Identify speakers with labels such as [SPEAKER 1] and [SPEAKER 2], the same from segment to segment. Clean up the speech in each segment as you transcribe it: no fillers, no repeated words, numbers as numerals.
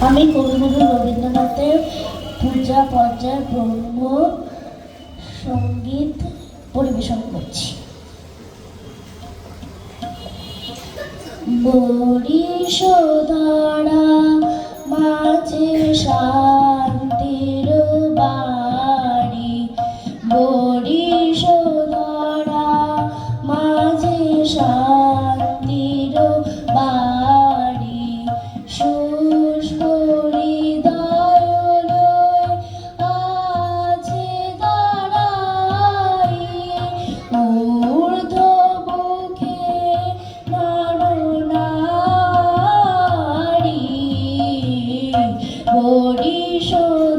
[SPEAKER 1] আমি কবিগুরু রবীন্দ্রনাথের পূজা পর্যায় ব্রহ্ম সঙ্গীত পরিবেশন করছি। বরিশধারা মাঝে শান্তির বাড়ি, বরিশধারা মাঝে শান্তির বাড়ি, শুষ্ক হৃদয় লয়ে আছে দাঁড়াইয়ে, ঊর্ধ্ব বুকে নরনারী, বরিশধারা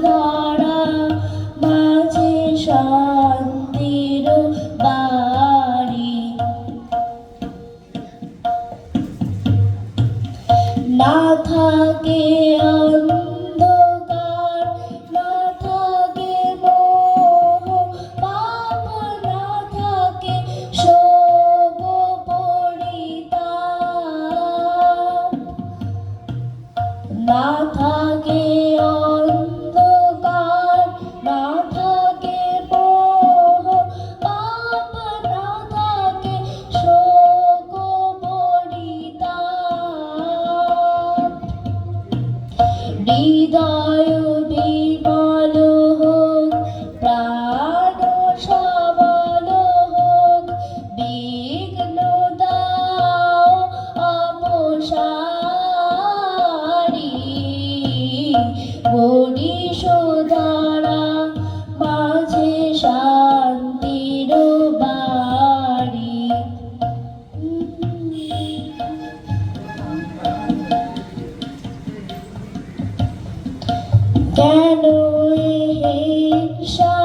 [SPEAKER 1] মাঝে শান্তির বাড়ি। না থাকে অন্ধকার, না থাকে মোহ পাপ, না থাকে শোক পরিতাপ, না থাকে অন্ধকার, না থাকে মোহ পাপ, না থাকে শোক পরিতাপ। হৃদয় বিমল হোক, প্রাণ সবল হোক, বিঘ্ন দাও অপসারি, বরিশধারা মাঝে শান্তির বাড়ি। কেন হিংসা